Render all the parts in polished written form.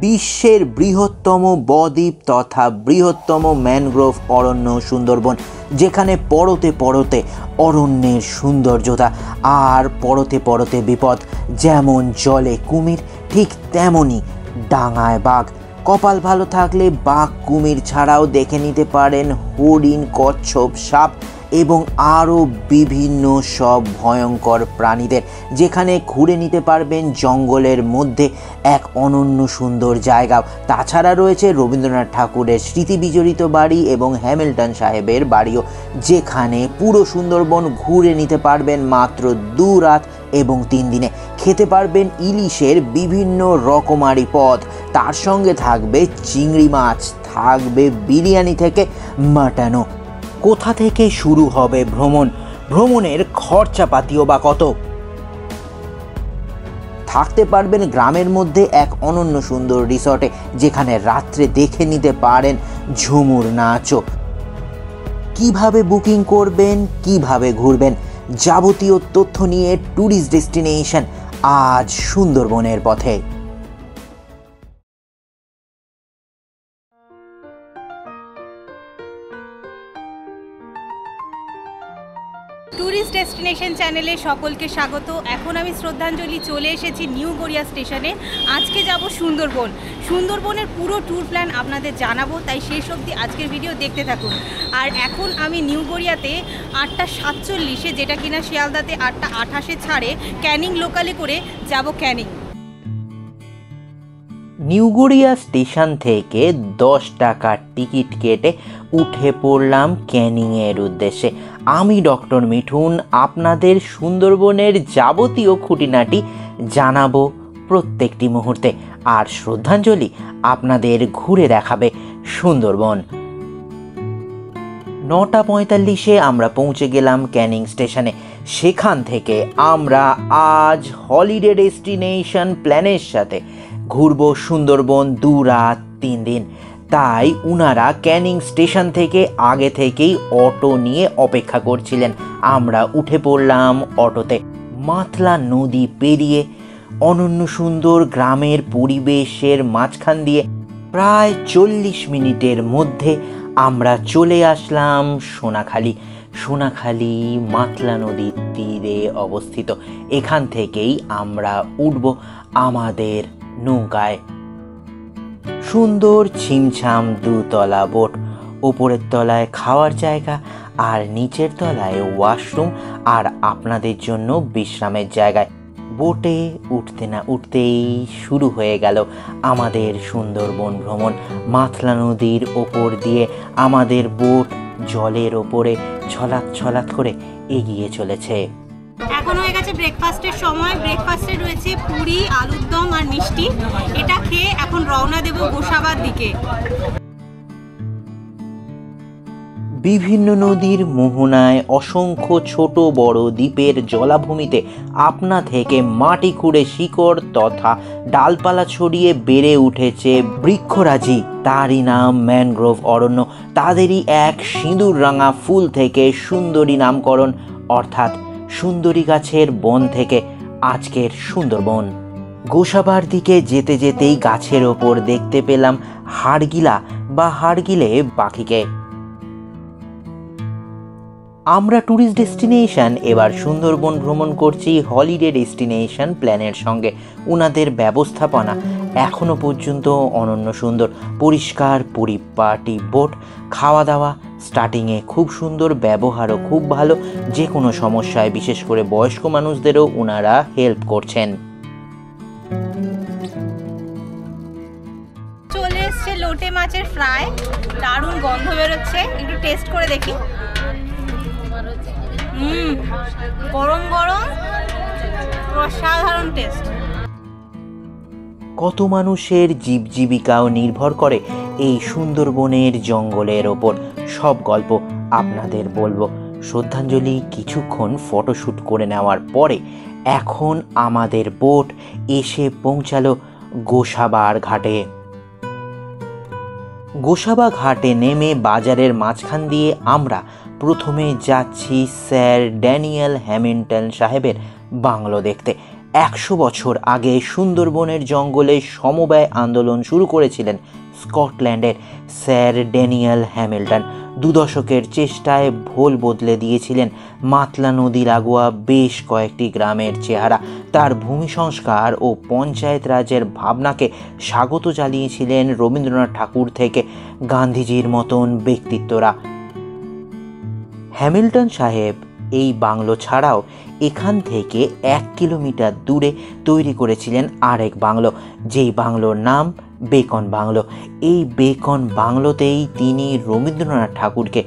বিশ্বের বৃহত্তম বদ্বীপ তথা বৃহত্তম ম্যানগ্রোভ অরণ্য সুন্দরবন, যেখানে পরতে পরতে অরণ্যের সৌন্দর্যতা আর পরতে পরতে বিপদ। যেমন জলে কুমির, ঠিক তেমনই ডাঙায় বাঘ। কপাল ভালো থাকলে বাঘ কুমির ছাড়াও দেখে নিতে পারেন হরিণ, কচ্ছপ, সাপ এবং আরও বিভিন্ন সব ভয়ঙ্কর প্রাণীদের, যেখানে ঘুরে নিতে পারবেন জঙ্গলের মধ্যে এক অনন্য সুন্দর জায়গা। তাছাড়া রয়েছে রবীন্দ্রনাথ ঠাকুরের স্মৃতি বিজড়িত বাড়ি এবং হ্যামিল্টন সাহেবের বাড়িও, যেখানে পুরো সুন্দরবন ঘুরে নিতে পারবেন মাত্র 2 রাত এবং 3 দিনে। খেতে পারবেন ইলিশের বিভিন্ন রকমারি পদ, তার সঙ্গে থাকবে চিংড়ি মাছ, থাকবে বিরিয়ানি থেকে মাটনও। কোথা থেকে শুরু হবে ভ্রমণের খরচাপাতিও বা কত? থাকতে পারবেন গ্রামের মধ্যে এক অনন্য সুন্দর রিসর্টে, যেখানে রাত্রে দেখে নিতে পারেন ঝুমুর নাচও। কিভাবে বুকিং করবেন, কিভাবে ঘুরবেন, যাবতীয় তথ্য নিয়ে ট্যুরিস্ট ডেস্টিনেশন আজ সুন্দরবনের পথে। ট্যুরিস্ট ডেস্টিনেশন চ্যানেলে সকলকে স্বাগত। এখন আমি শ্রদ্ধাঞ্জলি চলে এসেছি নিউ গড়িয়া স্টেশনে। আজকে যাব সুন্দরবনের পুরো ট্যুর প্ল্যান আপনাদের জানাবো, তাই শেষ অবধি আজকের ভিডিও দেখতে থাকুন। আর এখন আমি নিউ গড়িয়াতে 8টা 47-এ, যেটা কিনা শিয়ালদাতে 8টা 28-এ ছাড়ে, ক্যানিং লোকালে করে যাব ক্যানিং। নিউ গড়িয়া স্টেশন থেকে 10 টাকার টিকিট কেটে উঠে পড়লাম ক্যানিংয়ের উদ্দেশ্যে। আমি ডক্টর মিঠুন আপনাদের সুন্দরবনের যাবতীয় খুঁটিনাটি জানাবো প্রত্যেকটি মুহূর্তে, আর শ্রদ্ধাঞ্জলি আপনাদের ঘুরে দেখাবে সুন্দরবন। 9টা 45-এ আমরা পৌঁছে গেলাম ক্যানিং স্টেশনে। সেখান থেকে আমরা আজ হলিডে ডেস্টিনেশন প্ল্যানের সাথে ঘুরবো সুন্দরবন 2 রাত 3 দিন। তাই উনারা ক্যানিং স্টেশন থেকে আগে থেকেই অটো নিয়ে অপেক্ষা করছিলেন। আমরা উঠে পড়লাম অটোতে। মাতলা নদী পেরিয়ে অনন্য সুন্দর গ্রামের পরিবেশের মাঝখান দিয়ে প্রায় 40 মিনিটের মধ্যে আমরা চলে আসলাম সোনাখালি মাতলা নদীর তীরে অবস্থিত। এখান থেকেই আমরা উঠব আমাদের নৌকায়। সুন্দর ছিমছাম 2 তলা বোট, ওপরের তলায় খাওয়ার জায়গা আর নিচের তলায় ওয়াশরুম আর আপনাদের জন্য বিশ্রামের জায়গায়। বোটে উঠতে না উঠতেই শুরু হয়ে গেল আমাদের সুন্দরবন ভ্রমণ। মাতলা নদীর ওপর দিয়ে আমাদের বোট জলের ওপরে ছলাৎ করে এগিয়ে চলেছে। এখন হয়ে গেছে ব্রেকফাস্টের সময়। ব্রেকফাস্টে রয়েছে পুরি, আলুর দম আর মিষ্টি। এটা খেয়ে এখন রওনা দেব গোসাবার দিকে। বিভিন্ন নদীর মোহনায় অসংখ্য ছোট বড় দ্বীপের জলাভূমিতে আপনা থেকে মাটি খুঁড়ে শিকড় তথা ডালপালা ছড়িয়ে বেড়ে উঠেছে বৃক্ষরাজি। তারই নাম ম্যানগ্রোভ অরণ্য। তাদেরই এক সিঁদুর রাঙা ফুল থেকে সুন্দরী নামকরণ, অর্থাৎ সুন্দরী গাছের বন থেকে আজকের সুন্দরবন। গোসাবার দিকে যেতে যেতেই গাছের ওপর দেখতে পেলাম হাড়গিলে পাখিকে। আমরা ট্যুরিস্ট ডেস্টিনেশন এবার সুন্দরবন ভ্রমণ করছি হলিডে ডেস্টিনেশন প্ল্যানের সঙ্গে। উনাদের ব্যবস্থাপনা এখনও পর্যন্ত অনন্য সুন্দর। পরিষ্কার পরিপাটি বোট, খাওয়া দাওয়া স্টার্টিংয়ে খুব সুন্দর, ব্যবহারও খুব ভালো। যে কোনো সমস্যায় বিশেষ করে বয়স্ক মানুষদেরও উনারা হেল্প করছেন। চলে এসছে লোটে মাছের ফ্রাই। দারুণ গন্ধ বেরোচ্ছে, একটু টেস্ট করে দেখি। গরম গরম, অসাধারণ টেস্ট। কত মানুষের জীবিকাও নির্ভর করে এই সুন্দরবনের জঙ্গলের ওপর। সব গল্প আপনাদের বলবো। শ্রদ্ধাঞ্জলি কিছুক্ষণ ফটোশ্যুট করে নেওয়ার পরে এখন আমাদের বোট এসে পৌঁছালো গোসাবার ঘাটে। গোসাবা ঘাটে নেমে বাজারের মাঝখান দিয়ে আমরা প্রথমে যাচ্ছি স্যার ড্যানিয়েল হ্যামিল্টন সাহেবের বাংলো দেখতে। 100 বছর আগে সুন্দরবনের জঙ্গলে সমবায় আন্দোলন শুরু করেছিলেন স্কটল্যান্ডের স্যার ড্যানিয়েল হ্যামিল্টন। 2 দশকের চেষ্টায় ভোল বদলে দিয়েছিলেন মাতলা নদী লাগোয়া বেশ কয়েকটি গ্রামের চেহারা। তার ভূমি সংস্কার ও পঞ্চায়েত রাজের ভাবনাকে স্বাগত জানিয়েছিলেন রবীন্দ্রনাথ ঠাকুর থেকে গান্ধীজির মতন ব্যক্তিত্বরা। হ্যামিল্টন সাহেব এই বাংলো ছাড়াও এখান থেকে 1 কিলোমিটার দূরে তৈরি করেছিলেন আরেক বাংলো, যেই বাংলোর নাম বেকন বাংলো। এই বেকন বাংলোতেই তিনি রবীন্দ্রনাথ ঠাকুরকে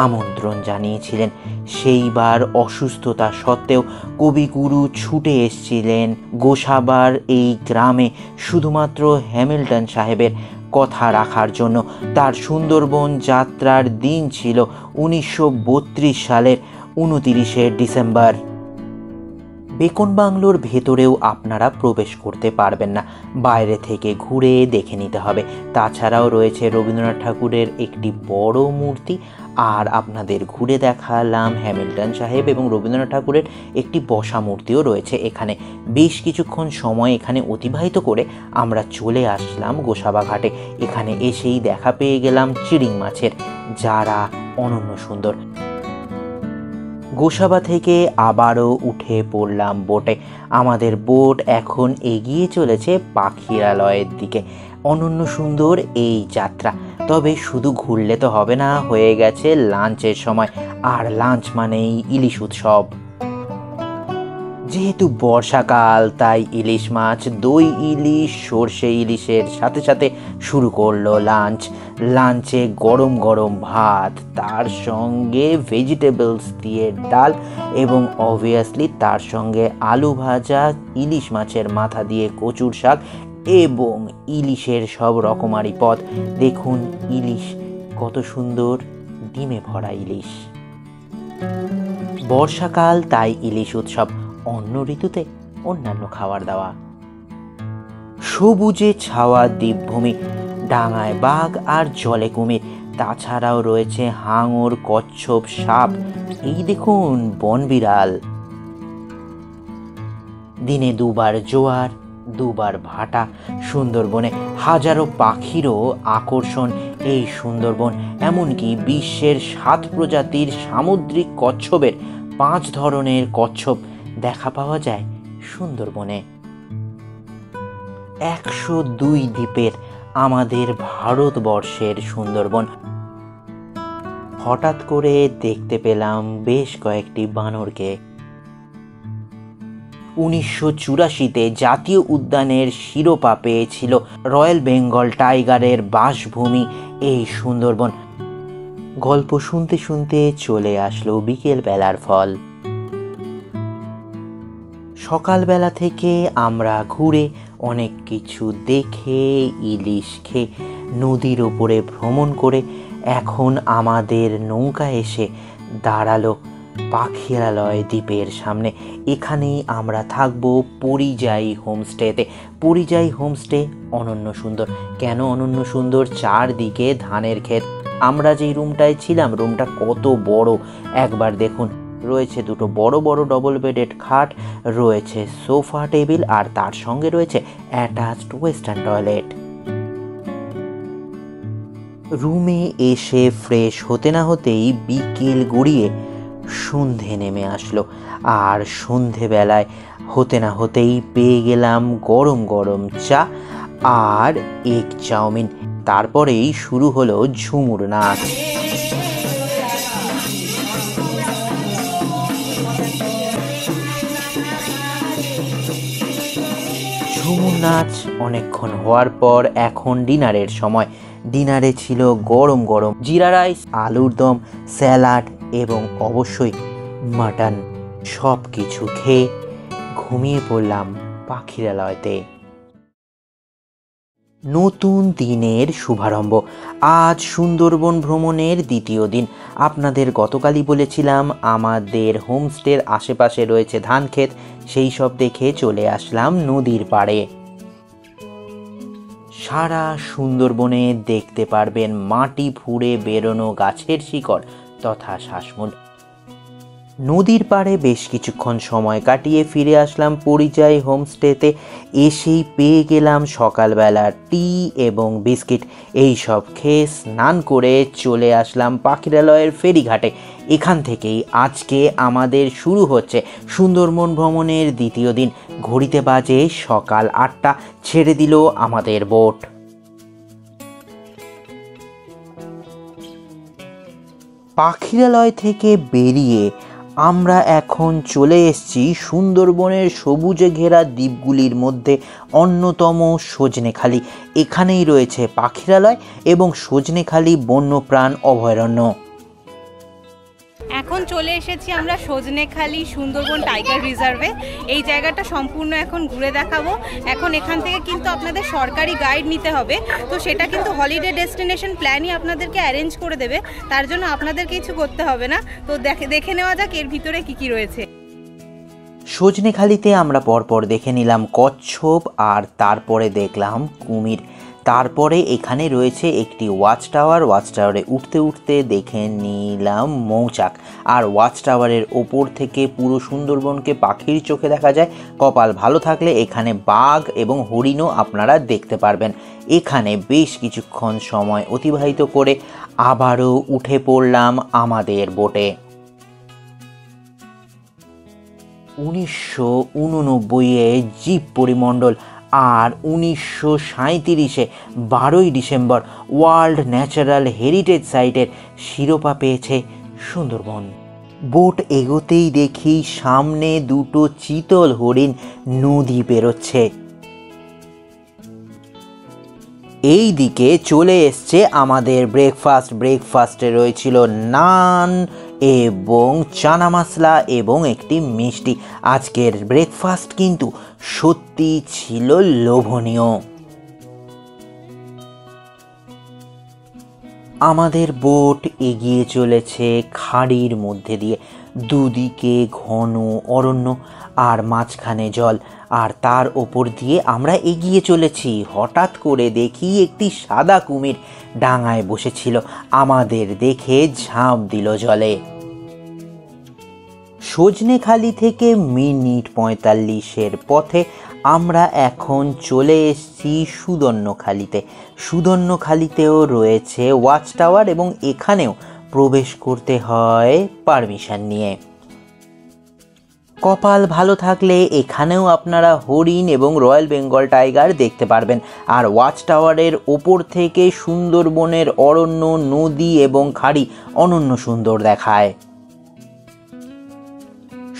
আমন্ত্রণ জানিয়েছিলেন। সেইবার অসুস্থতা সত্ত্বেও কবিগুরু ছুটে এসেছিলেন গোসাবার এই গ্রামে শুধুমাত্র হ্যামিল্টন সাহেবের কথা রাখার জন্য। তার সুন্দরবন যাত্রার দিন ছিল 1932 সালের 29শে ডিসেম্বর। বেকন বাংলোর ভেতরেও আপনারা প্রবেশ করতে পারবেন না, বাইরে থেকে ঘুরে দেখে নিতে হবে। তাছাড়াও রয়েছে রবীন্দ্রনাথ ঠাকুরের একটি বড় মূর্তি, আর আপনাদের ঘুরে দেখালাম হ্যামিল্টন সাহেব এবং রবীন্দ্রনাথ ঠাকুরের একটি বসা মূর্তিও রয়েছে এখানে। বেশ কিছুক্ষণ সময় এখানে অতিবাহিত করে আমরা চলে আসলাম গোসাবা ঘাটে। এখানে এসেই দেখা পেয়ে গেলাম চিড়িং মাছের, যারা অনন্য সুন্দর। গোসাবা থেকে আবারও উঠে পড়লাম বোটে। আমাদের বোট এখন এগিয়ে চলেছে পাখিরালয়ের দিকে। অনন্য সুন্দর এই যাত্রা। তবে শুধু ঘুরলে তো হবে না, হয়ে গেছে লাঞ্চের সময়, আর লাঞ্চ মানেই ইলিশ উৎসব। যেহেতু বর্ষাকাল তাই ইলিশ মাছ, দই ইলিশ, সর্ষে ইলিশের সাথে সাথে শুরু করলো লাঞ্চ। লাঞ্চে গরম গরম ভাত, তার সঙ্গে ভেজিটেবলস দিয়ে ডাল এবং অবভিয়াসলি তার সঙ্গে আলু ভাজা, ইলিশ মাছের মাথা দিয়ে কচুর শাক এবং ইলিশের সব রকমারি পদ। দেখুন ইলিশ কত সুন্দর, ডিমে ভরা ইলিশ। বর্ষাকাল তাই ইলিশ উৎসব, অন্য ঋতুতে অন্যান্য খাবার দাওয়া। সবুজে ছাওয়া দ্বীপভূমি, ডাঙায় বাঘ আর জলে কুমির, তাছাড়াও রয়েছে হাঙর, কচ্ছপ, সাপ। এই দেখুন বনবিড়াল। দিনে 2 বার জোয়ার, 2 বার ভাটা। সুন্দরবনে হাজারো পাখিরও আকর্ষণ এই সুন্দরবন। এমনকি বিশ্বের 7 প্রজাতির সামুদ্রিক কচ্ছপের 5 ধরনের কচ্ছপ দেখা পাওয়া যায় সুন্দরবনে। 102 দ্বীপের আমাদের ভারতবর্ষের সুন্দরবন। হঠাৎ করে দেখতে পেলাম বেশ কয়েকটি বানরকে। 1984-তে জাতীয় উদ্যানের শিরোপা পেয়েছিল রয়্যাল বেঙ্গল টাইগারের বাসভূমি এই সুন্দরবন। গল্প শুনতে শুনতে চলে আসলো বিকেল বেলার ফল। সকালবেলা থেকে আমরা ঘুরে অনেক কিছু দেখে, ইলিশ খেয়ে, নদীর ওপরে ভ্রমণ করে এখন আমাদের নৌকা এসে দাঁড়ালো পাখিরালয় দ্বীপের সামনে। এখানেই আমরা থাকবো পরিযায়ী হোমস্টেতে। পরিযায়ী হোমস্টে অনন্য সুন্দর। কেন অনন্য সুন্দর? চারদিকে ধানের ক্ষেত। আমরা যেই রুমটায় ছিলাম, রুমটা কত বড় একবার দেখুন। রয়েছে 2টো বড় বড় ডবল বেডেড খাট, রয়েছে সোফা টেবিল, আর তার সঙ্গে রয়েছে অ্যাটাচড ওয়েস্টার্ন টয়লেট। রুমে এসে ফ্রেশ হতে না হতেই বিকেল গড়িয়ে সন্ধে নেমে আসলো, আর সন্ধেবেলায় হতে না হতেই পেয়ে গেলাম গরম গরম চা আর এগ চাউমিন। তারপরেই শুরু হলো ঝুমুর নাচ। ঝুমুর নাচ অনেকক্ষণ হওয়ার পর এখন ডিনারের সময়। ডিনারে ছিল গরম গরম জিরা রাইস, আলুর দম, স্যালাড এবং অবশ্যই মাটন। সব কিছু খেয়ে ঘুমিয়ে পড়লাম পাখিরালয়তে। নতুন দিনের শুভারম্ভ। আজ সুন্দরবন ভ্রমণের 2য় দিন। আপনাদের গতকালই বলেছিলাম আমাদের হোমস্টের আশেপাশে রয়েছে ধান ক্ষেত, সেই সব দেখে চলে আসলাম নদীর পাড়ে। সারা সুন্দরবনে দেখতে পারবেন মাটি ফুঁড়ে বেরোনো গাছের শিকড় তথা শ্বাসমূল। নদীর পাড়ে বেশ কিছুক্ষণ সময় কাটিয়ে ফিরে আসলাম পরিযায়ী হোমস্টেতে। এসেই পেয়ে গেলাম সকালবেলা টি এবং বিস্কিট। এই সব খেয়ে স্নান করে চলে আসলাম পাখিরালয়ের ফেরিঘাটে। এখান থেকেই আজকে আমাদের শুরু হচ্ছে সুন্দরবন ভ্রমণের দ্বিতীয় দিন। ঘড়িতে বাজে সকাল 8টা। ছেড়ে দিল আমাদের বোট। পাখিরালয় থেকে বেরিয়ে আমরা এখন চলে এসেছি সুন্দরবনের সবুজে ঘেরা দ্বীপগুলির মধ্যে অন্যতম সজনেখালি। এখানেই রয়েছে পাখিরালয় এবং সজনেখালি বন্যপ্রাণ অভয়ারণ্য। এখন চলে এসেছি আমরা সজনেখালি সুন্দরবন টাইগার রিজার্ভে। এই জায়গাটা সম্পূর্ণ এখন ঘুরে দেখাবো। এখন এখান থেকে কিন্তু আপনাদের সরকারি গাইড নিতে হবে, তো সেটা কিন্তু হলিডে ডেস্টিনেশন প্ল্যানই আপনাদেরকে অ্যারেঞ্জ করে দেবে, তার জন্য আপনাদের কিছু করতে হবে না। তো দেখে নেওয়া যাক এর ভিতরে কি কি রয়েছে। সজনেখালিতে আমরা পরপর দেখে নিলাম কচ্ছপ, আর তারপরে দেখলাম কুমির। তারপরে এখানে রয়েছে একটি ওয়াচ টাওয়ার। ওয়াচ টাওয়ারে উঠতে উঠতে দেখে নিলাম মৌচাক। আর ওয়াচ টাওয়ারের ওপর থেকে পুরো সুন্দরবনকে পাখির চোখে দেখা যায়। কপাল ভালো থাকলে এখানে বাঘ এবং হরিণও আপনারা দেখতে পারবেন। এখানে বেশ কিছুক্ষণ সময় অতিবাহিত করে আবারও উঠে পড়লাম আমাদের বোটে। 1989-এ জীব পরিমণ্ডল আর 1937-এ 12ই ডিসেম্বর ওয়ার্ল্ড ন্যাচারাল হেরিটেজ সাইটের শিরোপা পেয়েছে সুন্দরবন। বোট এগোতেই দেখি সামনে দুটো চিতল হরিণ নদী পেরোচ্ছে। এই দিকে চলে এসছে আমাদের ব্রেকফাস্টে রয়েছিল নান এবং চানা মশলা এবং একটি মিষ্টি। আজকের ব্রেকফাস্ট কিন্তু সত্যি ছিল লোভনীয়। আমাদের বোট এগিয়ে চলেছে খাড়ির মধ্যে দিয়ে। দুদিকে ঘন অরণ্য আর মাঝখানে জল, আর তার ওপর দিয়ে আমরা এগিয়ে চলেছি। হঠাৎ করে দেখি একটি সাদা কুমির ডাঙায় বসেছিল। আমাদের দেখে ঝাঁপ দিল জলে। সজনেখালি থেকে মিনিট 45-এর পথে আমরা এখন চলে এসেছি সুদর্ণখালিতে। সুদর্ণখালিতেও রয়েছে ওয়াচ টাওয়ার এবং এখানেও প্রবেশ করতে হয় পারমিশন নিয়ে। কপাল ভালো থাকলে এখানেও আপনারা হরিণ এবং রয়্যাল বেঙ্গল টাইগার দেখতে পারবেন। আর ওয়াচ টাওয়ারের ওপর থেকে সুন্দরবনের অরণ্য, নদী এবং খাড়ি অনন্য সুন্দর দেখায়।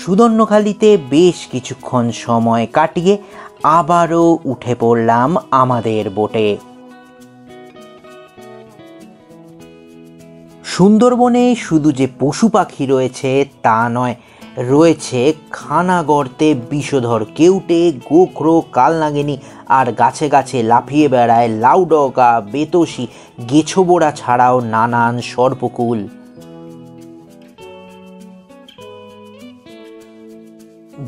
সুদর্ণখালিতে বেশ কিছুক্ষণ সময় কাটিয়ে আবারও উঠে পড়লাম আমাদের বোটে। সুন্দরবনে শুধু যে পশু পাখি রয়েছে তা নয়, রয়েছে খানা গর্তে বিষধর কেউটে, গোখরো, কালনাগিনী, আর গাছে গাছে লাফিয়ে বেড়ায় লাউডগা, বেতসী, গেছোবোড়া ছাড়াও নানান সর্পকুল।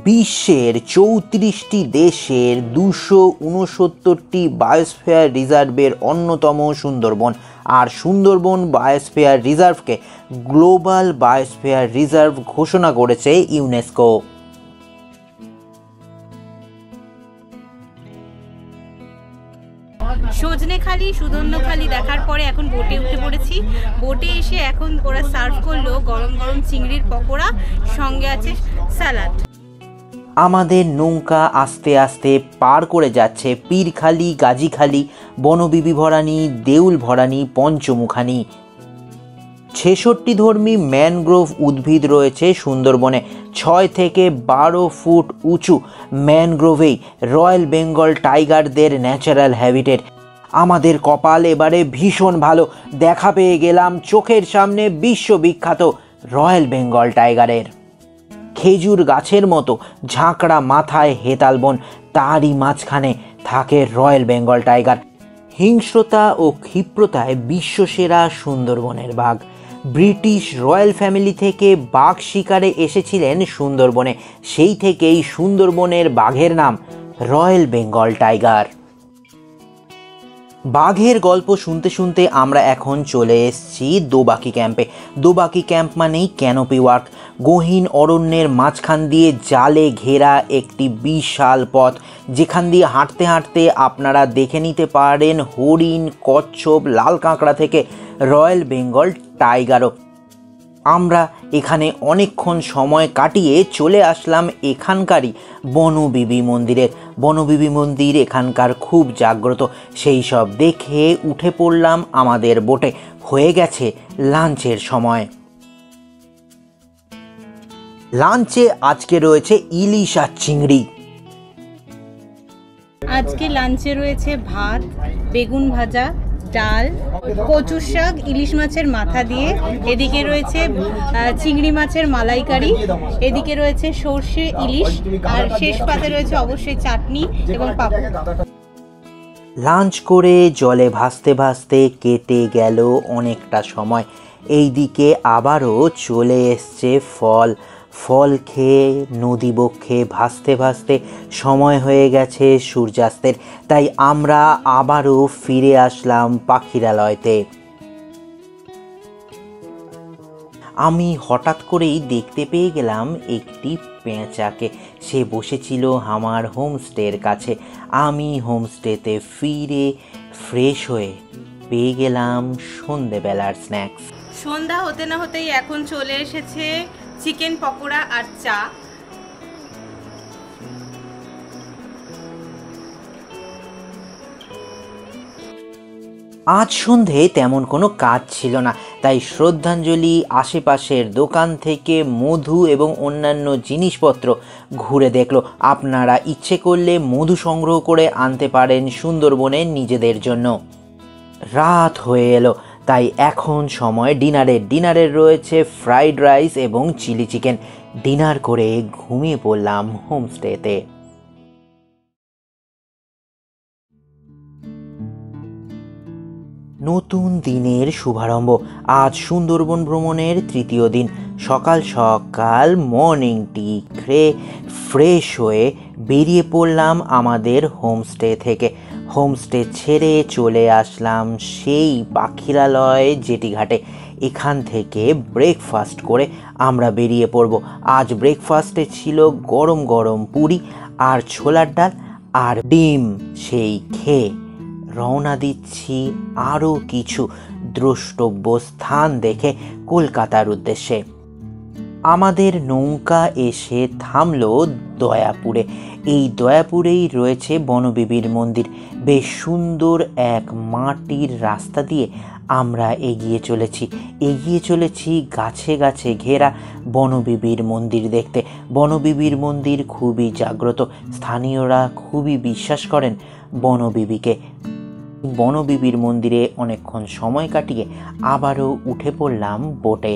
বিশ্বের 34টি দেশের 269টি বায়োস্ফিয়ার রিজার্ভের অন্যতম সুন্দরবন। আর সুন্দরবন বায়োস্ফিয়ার রিজার্ভকে গ্লোবাল বায়োস্ফিয়ার রিজার্ভ ঘোষণা করেছে ইউনেস্কো। সজনেখালি, সুদর্ণখালি দেখার পরে এখন বোটে উঠে পড়েছি। বোটে এসে এখন ওরা সার্ভ করলো গরম গরম চিংড়ির পকোড়া, সঙ্গে আছে স্যালাড। আমাদের নৌকা আস্তে আস্তে পার করে যাচ্ছে পীরখালি, গাজীখালি, বনবিবি ভরানী, দেউল ভরানী, পঞ্চমুখানি। 66 ধর্মী ম্যানগ্রোভ উদ্ভিদ রয়েছে সুন্দরবনে। 6 থেকে 12 ফুট উঁচু ম্যানগ্রোভেই রয়্যাল বেঙ্গল টাইগারদের ন্যাচারাল হ্যাবিটেট। আমাদের কপাল এবারে ভীষণ ভালো, দেখা পেয়ে গেলাম চোখের সামনে বিশ্ববিখ্যাত রয়্যাল বেঙ্গল টাইগারের। খেজুর গাছের মতো ঝাঁকড়া মাথায় হেতাল বন, তারই মাঝখানে থাকে রয়্যাল বেঙ্গল টাইগার। হিংস্রতা ও ক্ষিপ্রতায় বিশ্বসেরা সুন্দরবনের বাঘ। ব্রিটিশ রয়্যাল ফ্যামিলি থেকে বাঘ শিকারে এসেছিলেন সুন্দরবনে, সেই থেকেই সুন্দরবনের বাঘের নাম রয়্যাল বেঙ্গল টাইগার। বাঘের গল্প শুনতে শুনতে আমরা এখন চলে এসেছি দোবাকি ক্যাম্পে। দোবাকি ক্যাম্প মানেই ক্যানোপি ওয়াক, গহীন অরণ্যের মাঝখান দিয়ে জালে ঘেরা একটি বিশাল পথ, যেখান দিয়ে হাঁটতে হাঁটতে আপনারা দেখে নিতে পারেন হরিণ, কচ্ছপ, লাল কাঁকড়া থেকে রয়্যাল বেঙ্গল টাইগারও। আমরা এখানে অনেকক্ষণ সময় কাটিয়ে চলে আসলাম এখানকারই বনবিবি মন্দিরের। বনবিবি মন্দির এখানকার খুব জাগ্রত। সেই সব দেখে উঠে পড়লাম আমাদের বোটে। হয়ে গেছে লাঞ্চের সময়। লাঞ্চে আজকে রয়েছে ইলিশ আর চিংড়ি। আজকে লাঞ্চে রয়েছে ভাত, বেগুন ভাজা, ডাল, কচুর শাক, ইলিশ মাছের মাথা দিয়ে, এদিকে রয়েছে চিংড়ি মাছের মালাইকারি, এদিকে রয়েছে সর্ষে ইলিশ, আর শেষ পাতে রয়েছে অবশ্যই চাটনি এবং পাঁপড়। লাঞ্চ করে জলে ভাসতে ভাসতে কেটে গেল অনেকটা সময়। এইদিকে আবারও চলে এসছে ফল খেয়ে নদী বক্ষে ভাসতে ভাসতে সময় হয়ে গেছে সূর্যাস্তের। তাই আমরা আবারও ফিরে আসলাম পাখিরালয়তে। আমি হঠাৎ করেই দেখতে পেয়ে গেলাম একটি পেঁচাকে। সে বসেছিল আমার হোমস্টের কাছে। আমি হোমস্টেতে ফিরে ফ্রেশ হয়ে পেয়ে গেলাম সন্ধেবেলার স্ন্যাক্স। সন্ধ্যা হতে না হতেই এখন চলে এসেছে চিকেন পকোড়া আর চা। আজ সন্ধে তেমন কোনো কাজ ছিল না, তাই শ্রদ্ধাঞ্জলি আশেপাশের দোকান থেকে মধু এবং অন্যান্য জিনিসপত্র ঘুরে দেখলো। আপনারা ইচ্ছে করলে মধু সংগ্রহ করে আনতে পারেন সুন্দরবনে নিজেদের জন্য। রাত হয়ে এলো, তাই এখন সময় ডিনারের রয়েছে ফ্রাইড রাইস এবং চিলি চিকেন। ডিনার করে ঘুমিয়ে পড়লাম হোমস্টেতে। নতুন দিনের শুভারম্ভ। আজ সুন্দরবন ভ্রমণের তৃতীয় দিন। সকাল সকাল মর্নিং টি খেয়ে ফ্রেশ হয়ে বেরিয়ে পড়লাম আমাদের হোমস্টে থেকে। হোমস্টে ছেড়ে চলে আসলাম সেই পাখিরালয় জেটিঘাটে। এখান থেকে ব্রেকফাস্ট করে আমরা বেরিয়ে পড়ব। আজ ব্রেকফাস্টে ছিল গরম গরম পুরি আর ছোলার ডাল আর ডিম। সেই খেয়ে রওনা দিচ্ছি আরও কিছু দ্রষ্টব্য স্থান দেখে কলকাতার উদ্দেশ্যে। আমাদের নৌকা এসে থামলো দয়াপুরে। এই দয়াপুরেই রয়েছে বনবিবির মন্দির। বেশ সুন্দর এক মাটির রাস্তা দিয়ে আমরা এগিয়ে চলেছি গাছে গাছে ঘেরা বনবিবির মন্দির দেখতে। বনবিবির মন্দির খুবই জাগ্রত। স্থানীয়রা খুবই বিশ্বাস করেন বনবিবিকে। বনবিবির মন্দিরে অনেকক্ষণ সময় কাটিয়ে আবারও উঠে পড়লাম বোটে।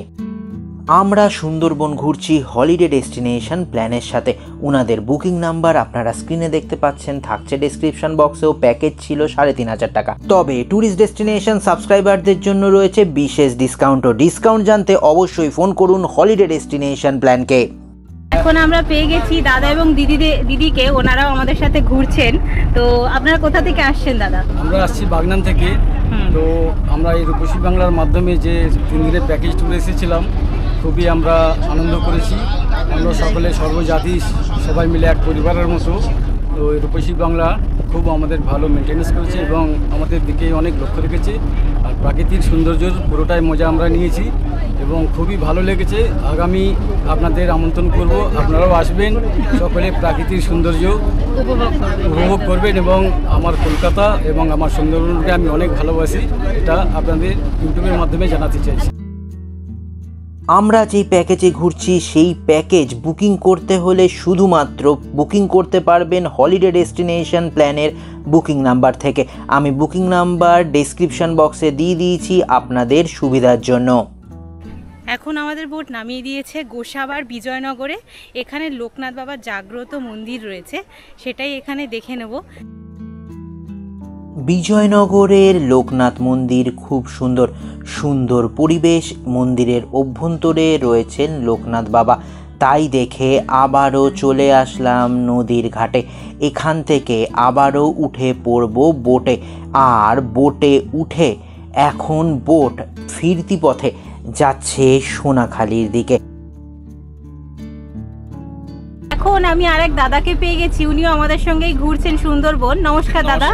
আমরা সুন্দরবন ঘুরছি হলিডে ডেস্টিনেশন প্ল্যানের সাথে। ওনাদের বুকিং নাম্বার আপনারা স্ক্রিনে দেখতে পাচ্ছেন, থাকছে ডেসক্রিপশন বক্সেও। প্যাকেজ ছিল 3500 টাকা। তবে ট্যুরিস্ট ডেস্টিনেশন সাবস্ক্রাইবারদের জন্য রয়েছে বিশেষ ডিসকাউন্ট জানতে অবশ্যই ফোন করুন হলিডে ডেস্টিনেশন প্ল্যানকে। এখন আমরা পেয়ে গেছি দাদা এবং দিদিকে। ওনারাও আমাদের সাথে ঘুরছেন। তো আপনারা কোথা থেকে আসছেন দাদা? আমরা আসছি বাগনান থেকে। তো আমরা এই রূপসী বাংলার মাধ্যমে যে 3 দিনের প্যাকেজ ট্যুরে এসেছিলাম, খুবই আমরা আনন্দ করেছি। আমরা সকলে সর্বজাতি সবাই মিলে এক পরিবারের মতো। তো এই রূপসী বাংলা খুব আমাদের ভালো মেনটেন্যান্স করেছে এবং আমাদের দিকে অনেক লক্ষ্য রেখেছে। আর প্রাকৃতিক সৌন্দর্যের পুরোটাই মজা আমরা নিয়েছি এবং খুবই ভালো লেগেছে। আগামী আপনাদের আমন্ত্রণ করব, আপনারাও আসবেন, সকলে প্রাকৃতিক সৌন্দর্য উপভোগ করবেন। এবং আমার কলকাতা এবং আমার সুন্দরবনকে আমি অনেক ভালোবাসি, এটা আপনাদের ইউটিউবের মাধ্যমে জানাতে চাইছি। আমরা যেই প্যাকেজে ঘুরছি সেই প্যাকেজ বুকিং করতে হলে শুধুমাত্র বুকিং করতে পারবেন হলিডে ডেস্টিনেশন প্ল্যানের বুকিং নাম্বার থেকে। আমি বুকিং নাম্বার ডেসক্রিপশন বক্সে দিয়ে দিয়েছি আপনাদের সুবিধার জন্য। এখন আমাদের বোট নামিয়ে দিয়েছে গোসাবার বিজয়নগরে। এখানে লোকনাথ বাবার জাগ্রত মন্দির রয়েছে, সেটাই এখানে দেখে নেব। বিজয়নগরের লোকনাথ মন্দির খুব সুন্দর পরিবেশ। মন্দিরের অভ্যন্তরে রয়েছেন লোকনাথ বাবা। তাই দেখে আবারও চলে আসলাম নদীর ঘাটে। এখান থেকে আবারও উঠে পড়ব বোটে, আর বোটে উঠে এখন বোট ফিরতি পথে যাচ্ছে সোনাখালির দিকে। এখন আমি আরেক দাদাকে পেয়ে গেছি, উনিও আমাদের সঙ্গেই ঘুরছেন সুন্দরবন। নমস্কার দাদা,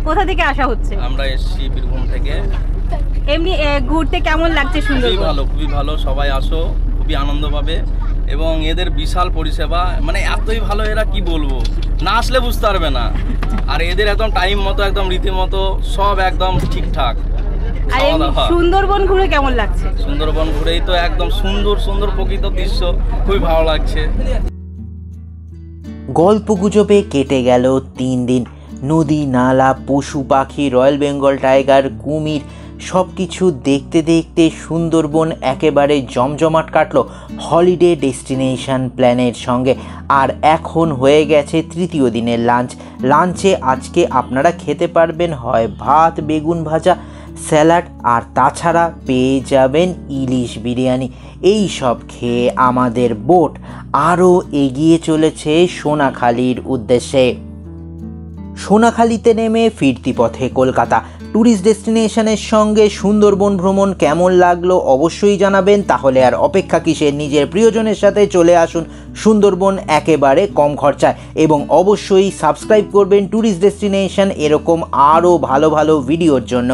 কোথা থেকে আসা হচ্ছে? আমরা এসেছি বীরভূম থেকে। এমনি ঘুরতে কেমন লাগছে সুন্দরবন? খুবই ভালো, সবাই আসো, খুবই আনন্দ পাবে এবং এদের বিশাল পরিষেবা, মানে এতই ভালো, এরা কি বলবো, না আসলে বুঝতে পারবে না। আর এদের একদম টাইম মতো, একদম রীতিমতো সব একদম ঠিকঠাক। আর সুন্দরবন ঘুরে কেমন লাগছে? সুন্দরবন ঘুরেই তো একদম সুন্দর সুন্দর প্রকৃত দৃশ্য, খুবই ভালো লাগছে। গল্প গুজবে কেটে গেল 3 দিন। নদী, নালা, পশু পাখি, রয়্যাল বেঙ্গল টাইগার, কুমির সব কিছু দেখতে দেখতে সুন্দরবন একেবারে জমজমাট কাটলো হলিডে ডেস্টিনেশন প্ল্যানের সঙ্গে। আর এখন হয়ে গেছে তৃতীয় দিনের লাঞ্চে আজকে আপনারা খেতে পারবেন হয় ভাত, বেগুন ভাজা, স্যালাড, আর তাছাড়া পেয়ে যাবেন ইলিশ বিরিয়ানি। এই সব খেয়ে আমাদের বোট আরও এগিয়ে চলেছে সোনাখালির উদ্দেশ্যে। সোনাখালিতে নেমে ফিরতি পথে কলকাতা। ট্যুরিস্ট ডেস্টিনেশনের সঙ্গে সুন্দরবন ভ্রমণ কেমন লাগলো অবশ্যই জানাবেন। তাহলে আর অপেক্ষা কিসের, নিজের প্রিয়জনের সাথে চলে আসুন সুন্দরবন একেবারে কম খরচায়, এবং অবশ্যই সাবস্ক্রাইব করবেন ট্যুরিস্ট ডেস্টিনেশন এরকম আরও ভালো ভালো ভিডিওর জন্য।